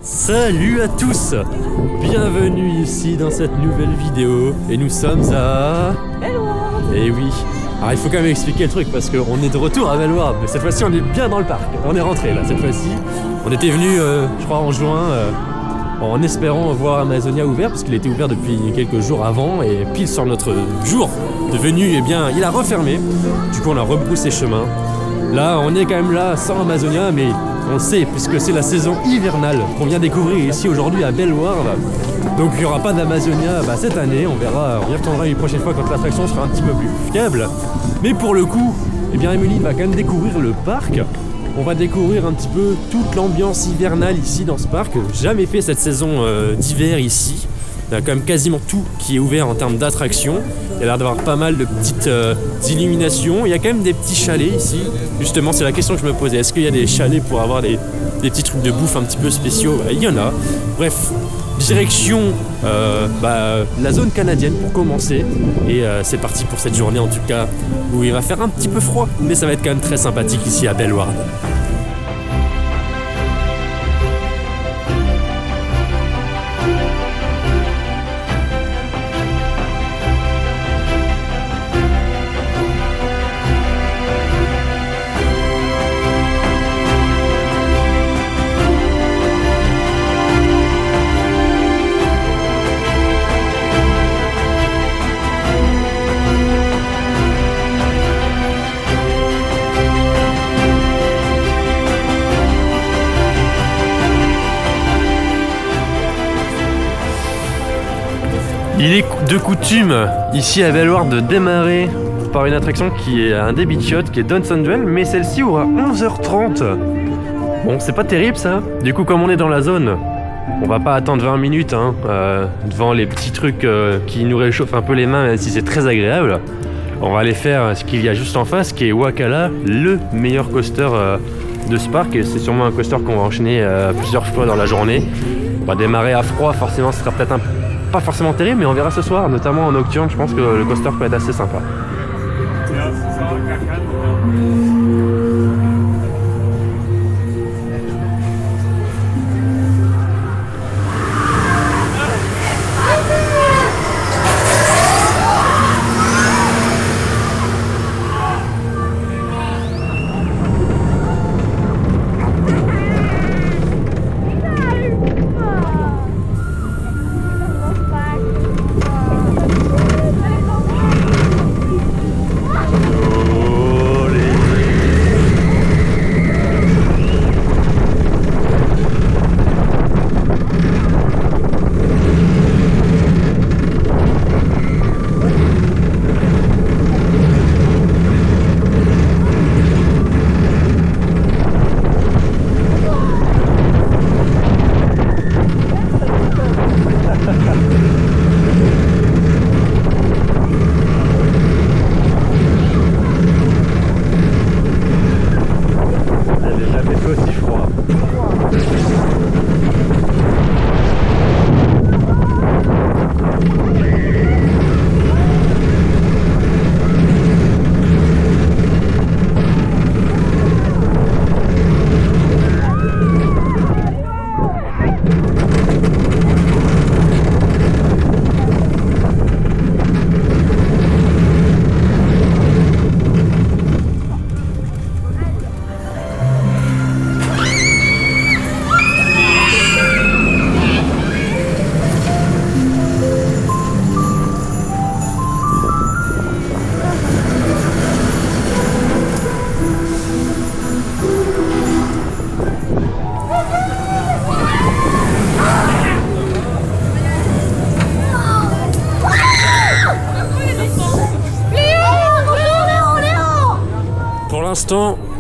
Salut à tous, bienvenue ici dans cette nouvelle vidéo et nous sommes à... Eh oui, alors il faut quand même expliquer le truc parce qu'on est de retour à Bellewaerde, mais cette fois-ci on est bien dans le parc, on est rentré là cette fois-ci. On était venu je crois en juin en espérant voir Amazonia ouvert parce qu'il était ouvert depuis quelques jours avant et pile sur notre jour de venue, eh bien il a refermé, du coup on a rebroussé chemin. Là on est quand même là sans Amazonia mais on le sait puisque c'est la saison hivernale qu'on vient découvrir ici aujourd'hui à Bellewaerde. Donc il n'y aura pas d'Amazonia cette année, on verra, on y retournera une prochaine fois quand l'attraction sera un petit peu plus fiable. Mais pour le coup, eh bien Émilie va quand même découvrir le parc. On va découvrir un petit peu toute l'ambiance hivernale ici dans ce parc. Jamais fait cette saison d'hiver ici. Il y a quand même quasiment tout qui est ouvert en termes d'attractions. Il y a l'air d'avoir pas mal de petites illuminations. Il y a quand même des petits chalets ici. Justement, c'est la question que je me posais. Est-ce qu'il y a des chalets pour avoir des petits trucs de bouffe un petit peu spéciaux? Il y en a. Bref, direction la zone canadienne pour commencer. Et c'est parti pour cette journée en tout cas où il va faire un petit peu froid. Mais ça va être quand même très sympathique ici à Bellewaerde. Il est de coutume ici à Bellewaerde de démarrer par une attraction qui est un débit yacht qui est Dance and Duel, mais celle-ci aura 11h30. Bon, c'est pas terrible ça. Du coup, comme on est dans la zone, on va pas attendre 20 minutes devant les petits trucs qui nous réchauffent un peu les mains, même si c'est très agréable. On va aller faire ce qu'il y a juste en face, qui est Wakala, le meilleur coaster de ce parc. Et c'est sûrement un coaster qu'on va enchaîner plusieurs fois dans la journée. On va démarrer à froid, forcément, ce sera peut-être pas forcément terrible, mais on verra ce soir, notamment en nocturne. Je pense que le coaster peut être assez sympa.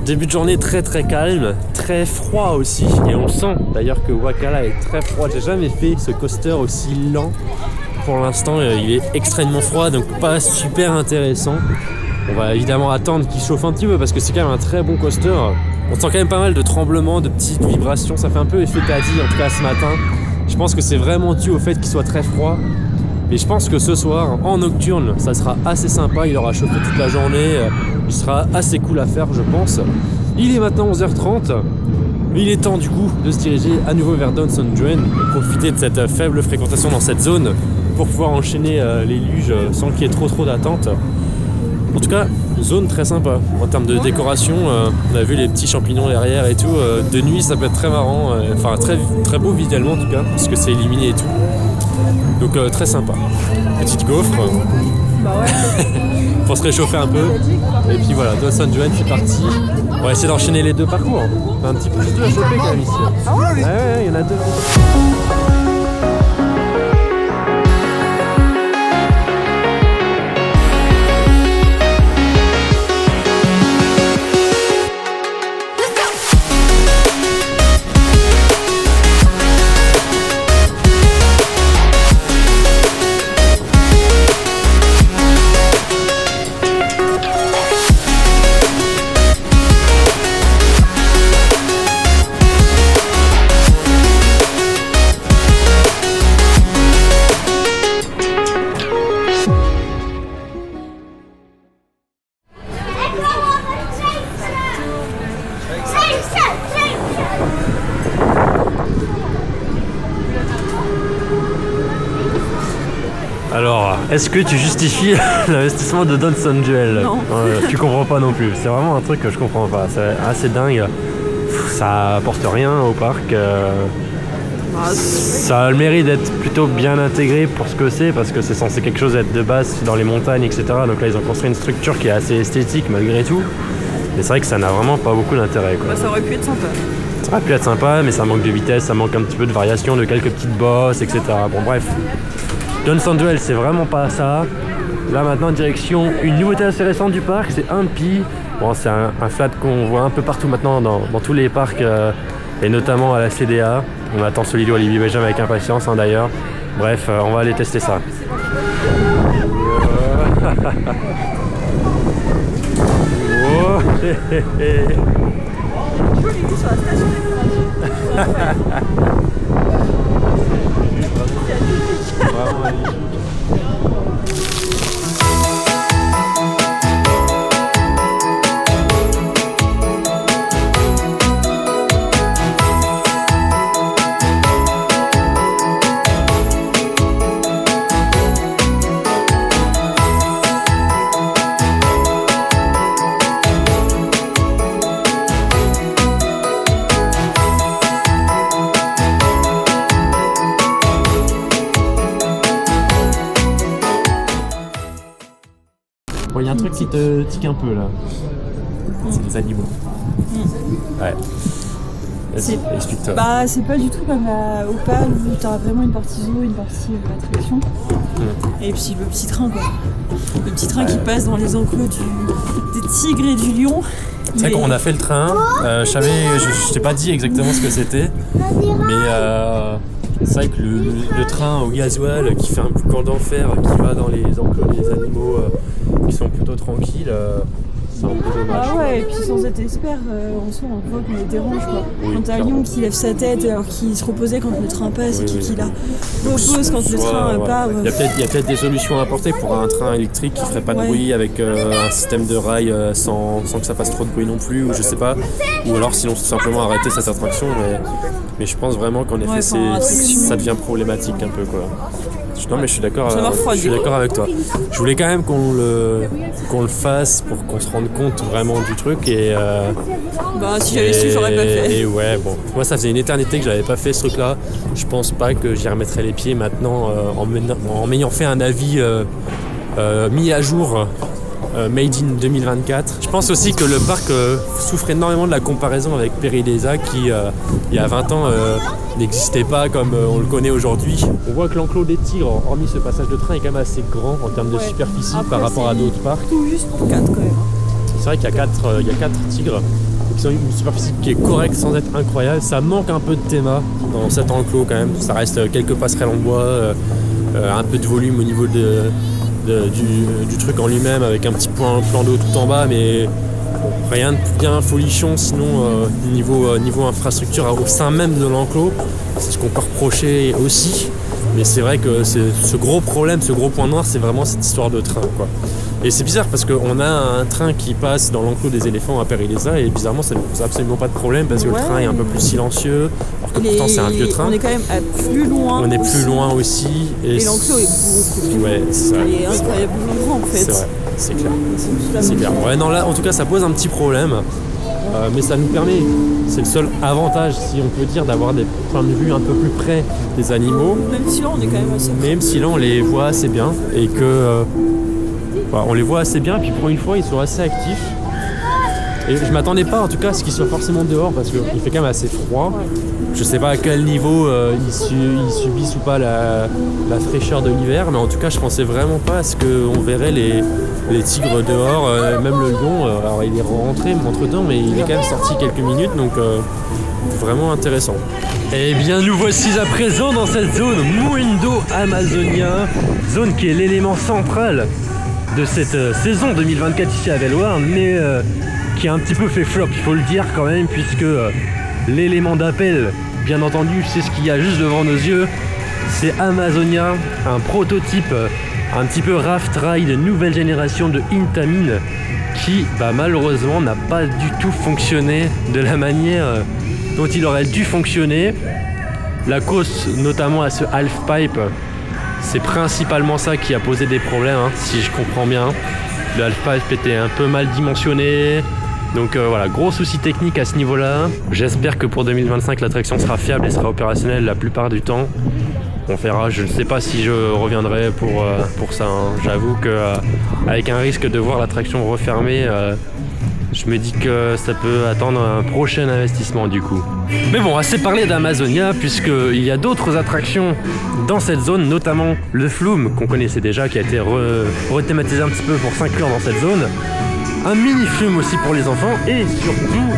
Début de journée très calme, très froid aussi, et on sent d'ailleurs que Wakala est très froid. J'ai jamais fait ce coaster aussi lent. Pour l'instant il est extrêmement froid, donc pas super intéressant. On va évidemment attendre qu'il chauffe un petit peu parce que c'est quand même un très bon coaster. On sent quand même pas mal de tremblements, de petites vibrations, ça fait un peu effet Taddy en tout cas ce matin. Je pense que c'est vraiment dû au fait qu'il soit très froid. Et je pense que ce soir, en nocturne, ça sera assez sympa. Il aura chauffé toute la journée. Il sera assez cool à faire, je pense. Il est maintenant 11h30. Mais il est temps du coup de se diriger à nouveau vers Downton Joen et profiter de cette faible fréquentation dans cette zone pour pouvoir enchaîner les luges sans qu'il y ait trop d'attente. En tout cas, zone très sympa. En termes de décoration, on a vu les petits champignons derrière et tout. De nuit, ça peut être très marrant. Enfin, très beau visuellement en tout cas, parce que c'est illuminé et tout. Donc très sympa. Petite gaufre. Bah ouais. Pour se réchauffer un peu. Et puis voilà, Downton Joen, c'est parti. On va essayer d'enchaîner les deux parcours. On a un petit peu plus de à choper quand même ici. Ah ouais, Ouais, il y en a deux. Alors, est-ce que tu justifies l'investissement de Downton Joen? Non. Tu comprends pas non plus. C'est vraiment un truc que je comprends pas. C'est assez dingue. Ça apporte rien au parc. Ça a le mérite d'être plutôt bien intégré pour ce que c'est, parce que c'est censé quelque chose être de base dans les montagnes, etc. Donc là, ils ont construit une structure qui est assez esthétique malgré tout. Mais c'est vrai que ça n'a vraiment pas beaucoup d'intérêt, quoi. Bah, ça aurait pu être sympa. Ça aurait pu être sympa, mais ça manque de vitesse, ça manque un petit peu de variation, de quelques petites bosses, etc. Bon, bref. Downton Joen, c'est vraiment pas ça. Là maintenant, direction une nouveauté assez récente du parc, c'est Impi. Bon, c'est un flat qu'on voit un peu partout maintenant dans tous les parcs, et notamment à la CDA. On attend Solido Olivier Benjamin avec impatience, hein, d'ailleurs. Bref, on va aller tester ça. Oh, hé, hé, hé. Vraiment magnifique. Bon, il y a un truc qui te tique un peu là. C'est les animaux. Ouais. Vas-y, explique-toi. Bah, c'est pas du tout comme à Opal où t'as vraiment une partie zoo, une partie attraction. Et puis le petit train, quoi. Le petit train qui passe dans les enclos des tigres et du lion. C'est vrai qu'on a fait le train. Je t'ai pas dit exactement ce que c'était. Mais c'est vrai que le train au gasoil qui fait un boucan d'enfer, qui va dans les enclos des animaux qui sont plutôt tranquilles, c'est un peu dommage. Ah ouais, et puis sans être expert, en soi, on voit qu'on les dérange, quoi. Oui, quand t'as un lion qui lève sa tête alors qu'il se reposait quand le train passe, et qui la repose quand le train part. Il y a peut-être des solutions à apporter pour un train électrique qui ferait pas de bruit avec un système de rail sans que ça fasse trop de bruit non plus, ou je sais pas. Ou alors sinon tout simplement arrêter cette attraction. Mais je pense vraiment qu'en effet ça devient problématique un peu, quoi. Non, mais je suis d'accord avec toi. Je voulais quand même qu'on le fasse pour qu'on se rende compte vraiment du truc et bah si j'avais su, j'aurais pas fait. Et ouais, bon, moi ça faisait une éternité que j'avais pas fait ce truc là. Je pense pas que j'y remettrais les pieds maintenant en m'ayant fait un avis mis à jour Made in 2024. Je pense aussi que le parc souffre énormément de la comparaison avec Péridesa qui il y a 20 ans n'existait pas comme on le connaît aujourd'hui. On voit que l'enclos des tigres, hormis ce passage de train, est quand même assez grand en termes de superficie. Après, par rapport à d'autres parcs. Tout juste pour 4 quand même. C'est vrai qu'il y a 4 tigres qui ont une superficie qui est correcte sans être incroyable. Ça manque un peu de théma dans cet enclos quand même. Ça reste quelques passerelles en bois, un peu de volume au niveau du truc en lui-même avec un petit plan d'eau tout en bas, mais bon, rien de bien folichon. Sinon niveau infrastructure au sein même de l'enclos, c'est ce qu'on peut reprocher aussi, mais c'est vrai que ce gros problème, ce gros point noir, c'est vraiment cette histoire de train, quoi. Et c'est bizarre parce qu'on a un train qui passe dans l'enclos des éléphants à Paris-les-As et bizarrement ça ne pose absolument pas de problème parce que le train est un peu plus silencieux, alors que pourtant c'est un vieux train. On est quand même à plus loin. On est plus loin aussi. Et l'enclos est beaucoup plus ouais, c'est ça. Il est incroyablement grand en fait. C'est vrai, c'est clair. C'est clair. Ouais, non, là en tout cas ça pose un petit problème. Mais ça nous permet, c'est le seul avantage si on peut dire, d'avoir des points de vue un peu plus près des animaux. Même si là on est quand même assez Même si là on les voit assez bien et que on les voit assez bien et puis pour une fois ils sont assez actifs. Et je m'attendais pas en tout cas à ce qu'ils soient forcément dehors parce qu'il fait quand même assez froid. Je sais pas à quel niveau ils subissent ou pas la fraîcheur de l'hiver, mais en tout cas je pensais vraiment pas à ce qu'on verrait les tigres dehors, même le lion. Alors il est rentré entre temps, mais il est quand même sorti quelques minutes, donc vraiment intéressant. Et bien nous voici à présent dans cette zone Mundo Amazonia, zone qui est l'élément central de cette saison 2024 ici à Velloire, mais qui a un petit peu fait flop, il faut le dire quand même, puisque l'élément d'appel, bien entendu, c'est ce qu'il y a juste devant nos yeux, c'est Amazonia, un prototype un petit peu raft ride nouvelle génération de Intamin qui malheureusement n'a pas du tout fonctionné de la manière dont il aurait dû fonctionner. La cause notamment à ce half-pipe, c'est principalement ça qui a posé des problèmes, si je comprends bien. Le half-pipe était un peu mal dimensionné. Donc voilà, gros souci technique à ce niveau-là. J'espère que pour 2025, l'attraction sera fiable et sera opérationnelle la plupart du temps. On verra, je ne sais pas si je reviendrai pour ça. J'avoue qu'avec un risque de voir l'attraction refermée, je me dis que ça peut attendre un prochain investissement du coup. Mais bon, assez parlé d'Amazonia puisqu'il y a d'autres attractions dans cette zone, notamment le Flume qu'on connaissait déjà, qui a été rethématisé un petit peu pour s'inclure dans cette zone. Un mini Flume aussi pour les enfants et surtout,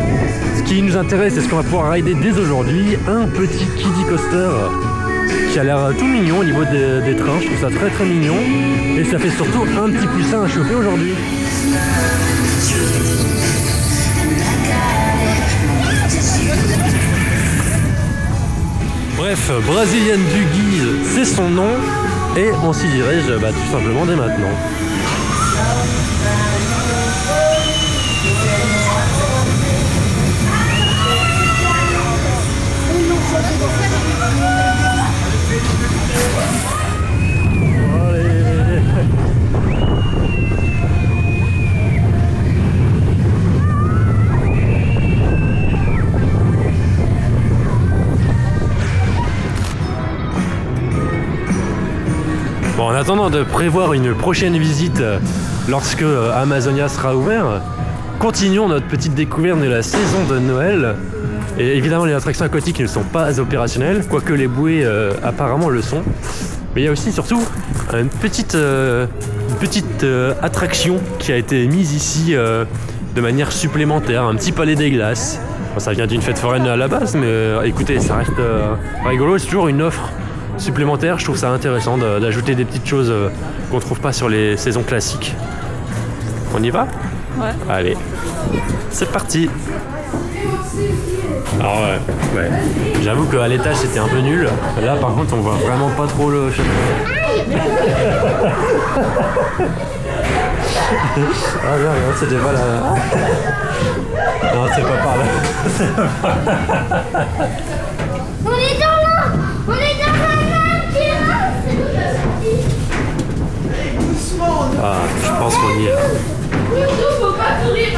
ce qui nous intéresse et ce qu'on va pouvoir rider dès aujourd'hui, un petit kiddie coaster qui a l'air tout mignon au niveau des trains. Je trouve ça très très mignon et ça fait surtout un petit poussin à chauffer aujourd'hui. Bref, Brazilian Buggy, c'est son nom et on s'y dirige tout simplement dès maintenant. Bon, en attendant de prévoir une prochaine visite lorsque Amazonia sera ouvert, continuons notre petite découverte de la saison de Noël. Et évidemment, les attractions aquatiques ne sont pas opérationnelles, quoique les bouées apparemment le sont. Mais il y a aussi surtout une petite attraction qui a été mise ici de manière supplémentaire, un petit palais des glaces. Bon, ça vient d'une fête foraine à la base, mais écoutez, ça reste rigolo, c'est toujours une offre supplémentaire. Je trouve ça intéressant d'ajouter des petites choses qu'on ne trouve pas sur les saisons classiques. On y va ? Ouais. Allez, c'est parti. Alors ouais. J'avoue qu'à l'étage c'était un peu nul. Là par contre on voit vraiment pas trop le chemin. Ah non, c'était pas là. Non, c'est pas par là. On est dans là. On est dans la main qui Ah, je pense qu'on y est là. faut pas courir,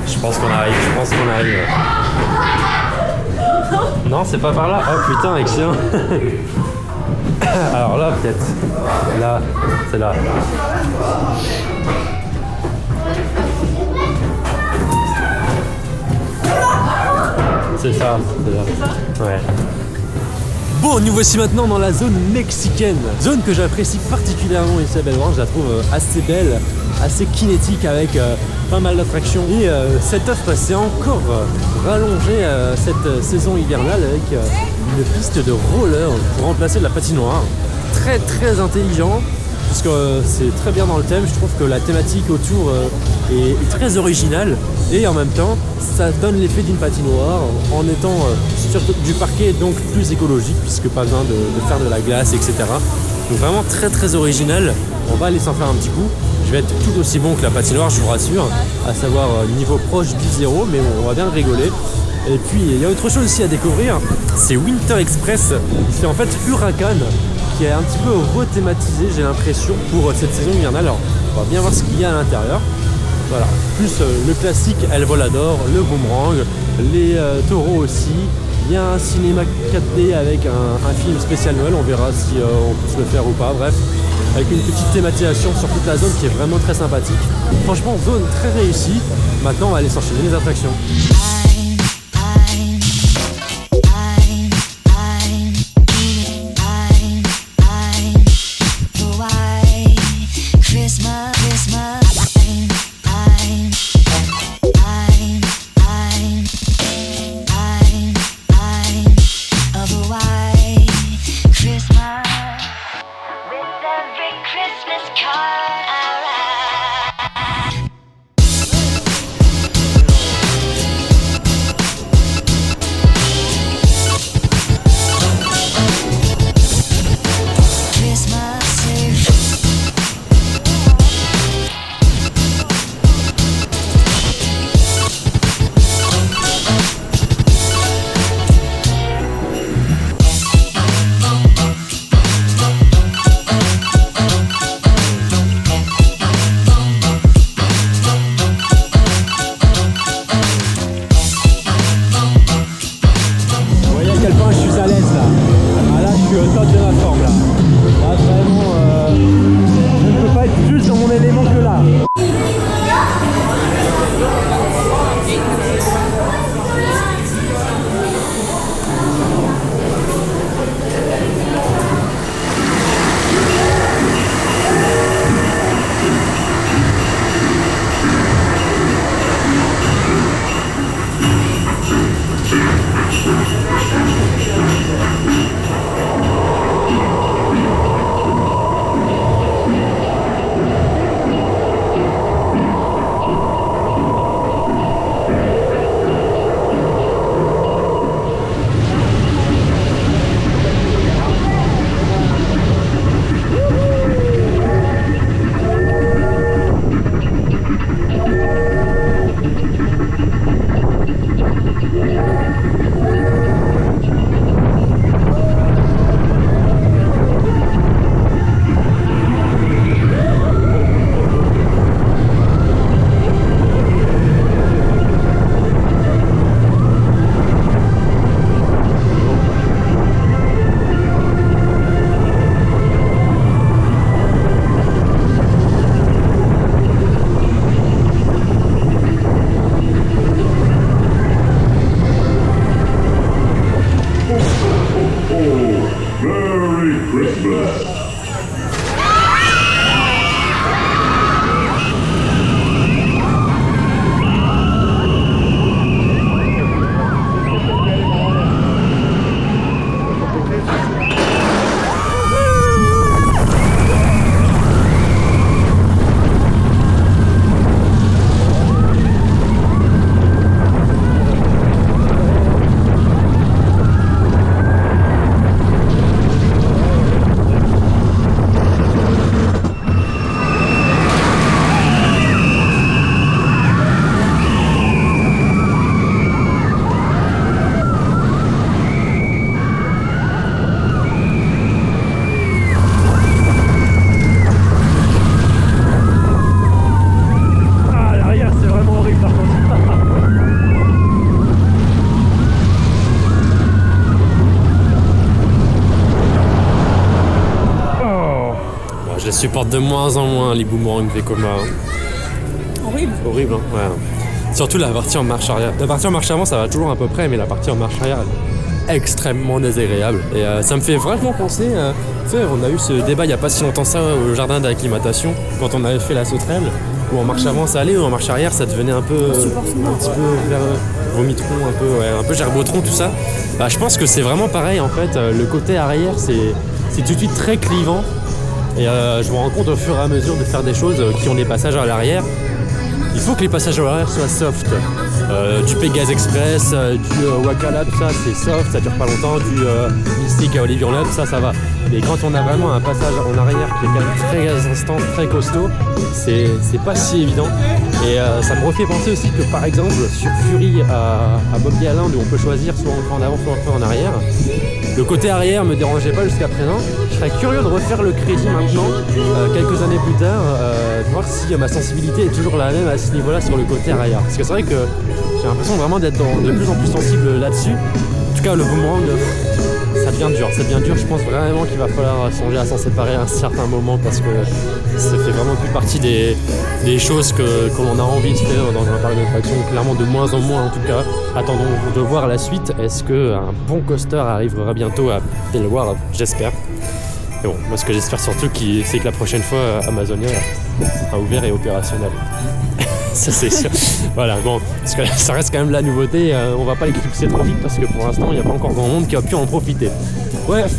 Je pense qu'on arrive. Non, c'est pas par là. Oh putain, excellent. Alors là, peut-être. Là, c'est là. C'est ça, c'est là. Ouais. Bon, nous voici maintenant dans la zone mexicaine. Zone que j'apprécie particulièrement ici à Velloire. Je la trouve assez belle, assez kinétique avec pas mal d'attractions. Et cette offre s'est encore rallongée cette saison hivernale avec une piste de roller pour remplacer la patinoire. Très très intelligent. puisque c'est très bien dans le thème. Je trouve que la thématique autour est très originale et en même temps ça donne l'effet d'une patinoire en étant sur du parquet, donc plus écologique puisque pas besoin de faire de la glace, etc. Donc vraiment très très original. On va aller s'en faire un petit coup. Je vais être tout aussi bon que la patinoire, je vous rassure, à savoir niveau proche du 0, mais bon, on va bien rigoler. Et puis il y a autre chose aussi à découvrir, c'est Winter Express. C'est en fait Huracan qui est un petit peu rethématisé, j'ai l'impression, pour cette saison hivernale. Alors on va bien voir ce qu'il y a à l'intérieur. Voilà, plus le classique El Volador, le boomerang, les taureaux aussi. Il y a un cinéma 4D avec un film spécial Noël, on verra si on peut se le faire ou pas, bref. Avec une petite thématisation sur toute la zone qui est vraiment très sympathique. Franchement, zone très réussie. Maintenant, on va aller s'enchaîner les attractions. Je les supporte de moins en moins, les boomerangs Vekoma. Horrible. Horrible, hein, ouais. Surtout la partie en marche arrière. La partie en marche avant, ça va toujours à peu près, mais la partie en marche arrière, elle est extrêmement désagréable. Et ça me fait vraiment penser, on a eu ce débat il n'y a pas si longtemps ça au jardin d'acclimatation, quand on avait fait la sauterelle, où en marche avant ça allait, ou en marche arrière ça devenait un peu, un petit peu vers vomitron, un peu gerbotron, tout ça. Bah, je pense que c'est vraiment pareil en fait, le côté arrière c'est tout de suite très clivant. Et je me rends compte au fur et à mesure de faire des choses qui ont des passages à l'arrière. Il faut que les passages à l'arrière soient soft. Du Pégase Express, du Wakala, tout ça c'est soft, ça dure pas longtemps. Du Mystique à Olivier Love, ça va. Mais quand on a vraiment un passage en arrière qui est quand même très instant, très costaud, c'est pas si évident. Et ça me refait penser aussi que par exemple sur Fury à Bob Island où on peut choisir soit on fait en avant, soit on fait en arrière. Le côté arrière me dérangeait pas jusqu'à présent. Je serais curieux de refaire le crédit maintenant, quelques années plus tard, de voir si ma sensibilité est toujours la même à ce niveau-là sur le côté arrière. Parce que c'est vrai que j'ai l'impression vraiment d'être de plus en plus sensible là-dessus. En tout cas, le boomerang, ça devient dur. Je pense vraiment qu'il va falloir songer à s'en séparer à un certain moment parce que ça fait vraiment plus partie des choses que l'on a envie de faire dans un parc d'attraction, clairement de moins en moins en tout cas. Attendons de voir la suite. Est-ce qu'un bon coaster arrivera bientôt à Delaware? J'espère. Mais bon, moi ce que j'espère surtout c'est que la prochaine fois Amazonia sera ouvert et opérationnel. Ça c'est sûr. Voilà, bon, parce que ça reste quand même la nouveauté, on va pas l'éclipser trop vite parce que pour l'instant il n'y a pas encore grand monde qui a pu en profiter. Bref,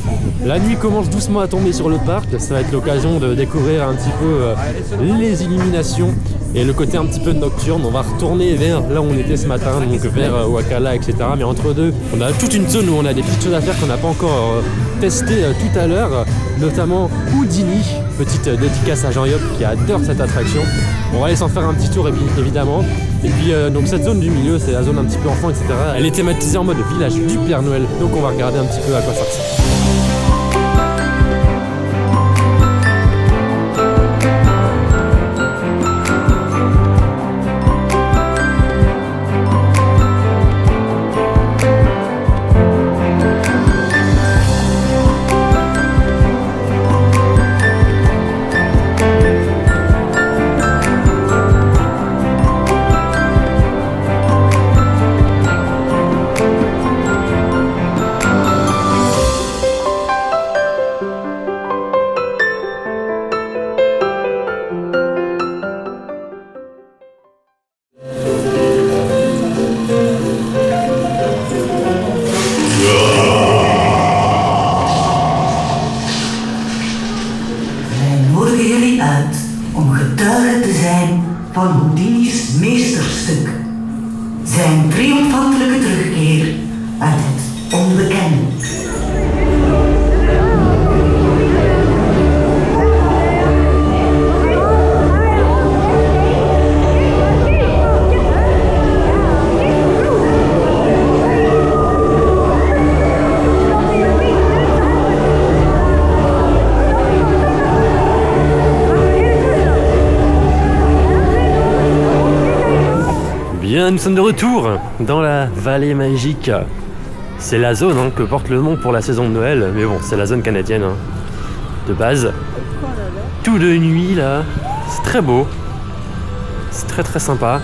la nuit commence doucement à tomber sur le parc, ça va être l'occasion de découvrir un petit peu les illuminations et le côté un petit peu nocturne. On va retourner vers là où on était ce matin, donc vers Wakala, etc. Mais entre deux, on a toute une zone où on a des petites choses à faire qu'on n'a pas encore testées tout à l'heure, notamment Houdini, petite dédicace à Jean-Yop qui adore cette attraction. On va aller s'en faire un petit tour évidemment. Et puis donc cette zone du milieu, c'est la zone un petit peu enfant, etc. Elle est thématisée en mode village du Père Noël, donc on va regarder un petit peu à quoi ça ressemble. Om getuige te zijn van Houdini's meesterstuk. Zijn triomfantelijke terugkeer uit het onbekende. Bien, nous sommes de retour dans la vallée magique. C'est la zone que porte le nom pour la saison de Noël, mais bon, c'est la zone canadienne de base. Tout de nuit là, c'est très beau, c'est très très sympa.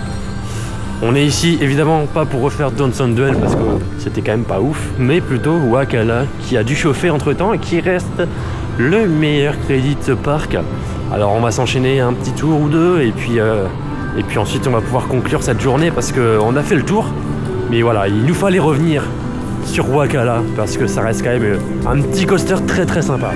On est ici évidemment pas pour refaire Downtown Duel parce que c'était quand même pas ouf, mais plutôt Wakala qui a dû chauffer entre temps et qui reste le meilleur crédit de ce parc. Alors on va s'enchaîner un petit tour ou deux et puis ensuite on va pouvoir conclure cette journée parce qu'on a fait le tour. Mais voilà, il nous fallait revenir sur Wakala parce que ça reste quand même un petit coaster très très sympa.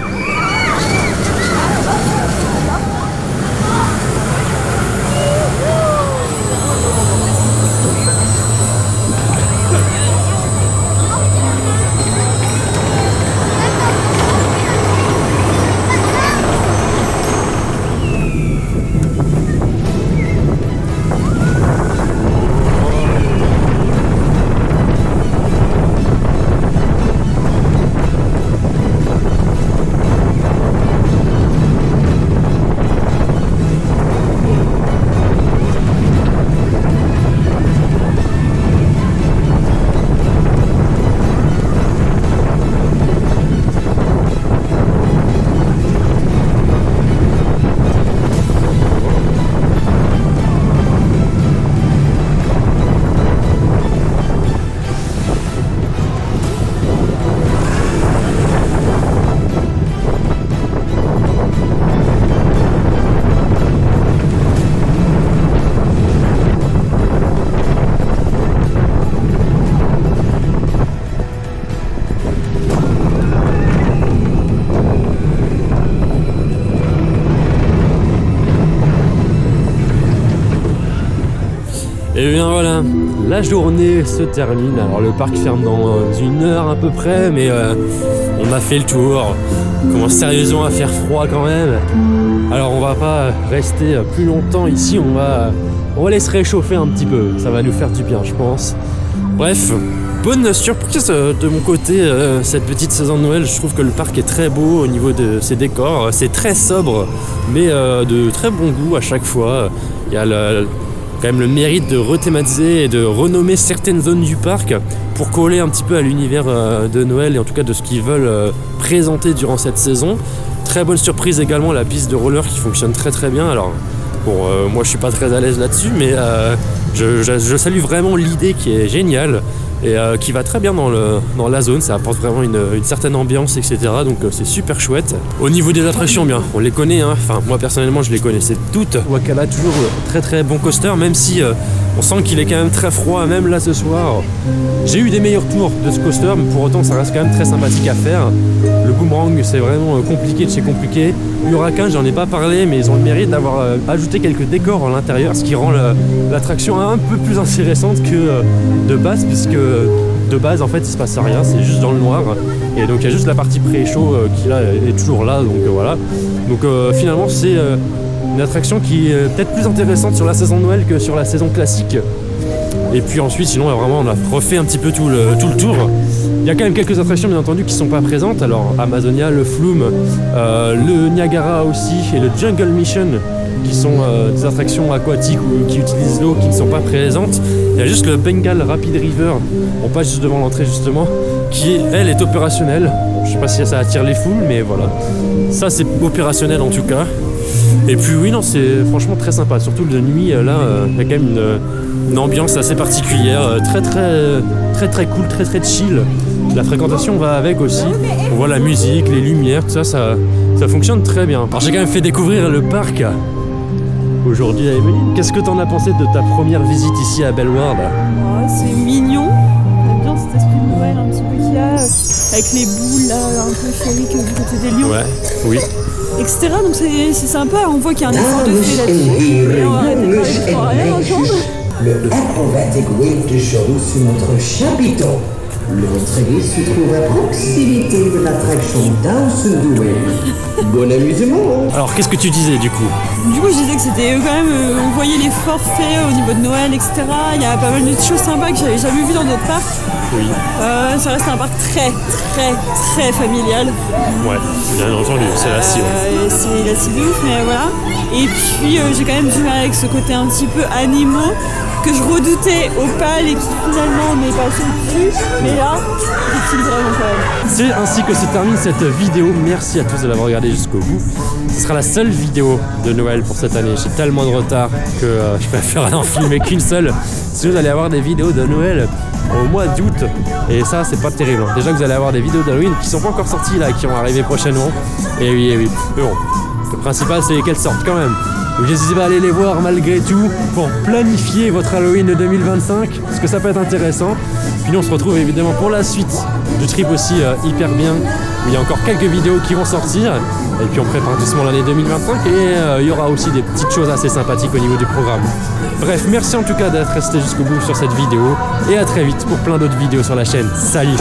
Et bien voilà, la journée se termine. Alors le parc ferme dans 1 heure à peu près, mais on a fait le tour. On commence sérieusement à faire froid quand même. Alors on va pas rester plus longtemps ici, on va aller se réchauffer un petit peu. Ça va nous faire du bien, je pense. Bref, bonne surprise de mon côté cette petite saison de Noël. Je trouve que le parc est très beau au niveau de ses décors. C'est très sobre, mais de très bon goût à chaque fois. Il y a quand même le mérite de rethématiser et de renommer certaines zones du parc pour coller un petit peu à l'univers de Noël et en tout cas de ce qu'ils veulent présenter durant cette saison. Très bonne surprise également, la piste de roller qui fonctionne très très bien. Alors bon, moi je suis pas très à l'aise là-dessus, mais je salue vraiment l'idée qui est géniale et qui va très bien dans la zone. Ça apporte vraiment une certaine ambiance, etc. Donc c'est super chouette. Au niveau des attractions, bien, on les connaît, hein. Enfin moi personnellement je les connaissais toutes. Wakala, toujours très très bon coaster, même si on sent qu'il est quand même très froid, même là ce soir. J'ai eu des meilleurs tours de ce coaster, mais pour autant ça reste quand même très sympathique à faire. Le boomerang, c'est vraiment compliqué de chez compliqué. Huracan, j'en ai pas parlé, mais ils ont le mérite d'avoir ajouté quelques décors à l'intérieur, ce qui rend l'attraction un peu plus intéressante que de base, puisque de base en fait il se passe rien, c'est juste dans le noir. Et donc il y a juste la partie pré-show qui là est toujours là, donc voilà. Donc finalement c'est une attraction qui est peut-être plus intéressante sur la saison de Noël que sur la saison classique. Et puis ensuite, sinon, vraiment, on a refait un petit peu tout le tour. Il y a quand même quelques attractions, bien entendu, qui ne sont pas présentes. Alors, Amazonia, le Flume, le Niagara aussi, et le Jungle Mission, qui sont des attractions aquatiques ou qui utilisent l'eau, qui ne sont pas présentes. Il y a juste le Bengal Rapid River, on passe juste devant l'entrée, justement, qui, elle, est opérationnelle. Bon, je sais pas si ça attire les foules, mais voilà. Ça, c'est opérationnel, en tout cas. Et puis oui, non, c'est franchement très sympa, surtout de nuit, là, il y a quand même une ambiance assez particulière, très cool, très chill. La fréquentation va avec aussi, on voit la musique, les lumières, tout ça, ça fonctionne très bien. Alors j'ai quand même fait découvrir le parc aujourd'hui à Emeline. Qu'est-ce que t'en as pensé de ta première visite ici à Bellward? Ouais, c'est mignon, j'aime bien cet esprit de Noël un petit peu qu'il y a, avec les boules là, un peu féeriques du côté des lions. Ouais, oui. Etc. Donc c'est sympa, on voit qu'il y a un effort de fait là-dessus. Et on va arrêter de parler de forêt ensemble. Le acrobatic winter show sur notre chapiteau. L'entrée se trouve à proximité de l'attraction Danse Noël. Bon amusement. Alors qu'est-ce que tu disais du coup? Du coup je disais que c'était quand même, on voyait l'effort fait au niveau de Noël, etc. Il y a pas mal de choses sympas que j'avais jamais vues dans d'autres parcs. Oui. Ça reste un parc très familial. Ouais, bien entendu, c'est la cible. C'est la cible de ouf, mais voilà. Et puis j'ai quand même du mal avec ce côté un petit peu animaux que je redoutais au PAL et qui finalement m'est passé dessus. Mais là, c'est vraiment quand même. C'est ainsi que se termine cette vidéo. Merci à tous de l'avoir regardé jusqu'au bout. Ce sera la seule vidéo de Noël pour cette année. J'ai tellement de retard que je préfère en filmer qu'une seule. Sinon, vous allez avoir des vidéos de Noël au mois d'août. Et ça, c'est pas terrible. Déjà que vous allez avoir des vidéos d'Halloween qui sont pas encore sorties là, qui vont arriver prochainement. Et oui. Mais bon, le principal, c'est qu'elles sortent quand même. Donc n'hésitez pas à aller les voir malgré tout pour planifier votre Halloween de 2025, parce que ça peut être intéressant. Puis nous on se retrouve évidemment pour la suite du trip aussi hyper bien, où il y a encore quelques vidéos qui vont sortir. Et puis on prépare doucement l'année 2025 et il y aura aussi des petites choses assez sympathiques au niveau du programme. Bref, merci en tout cas d'être resté jusqu'au bout sur cette vidéo et à très vite pour plein d'autres vidéos sur la chaîne. Salut!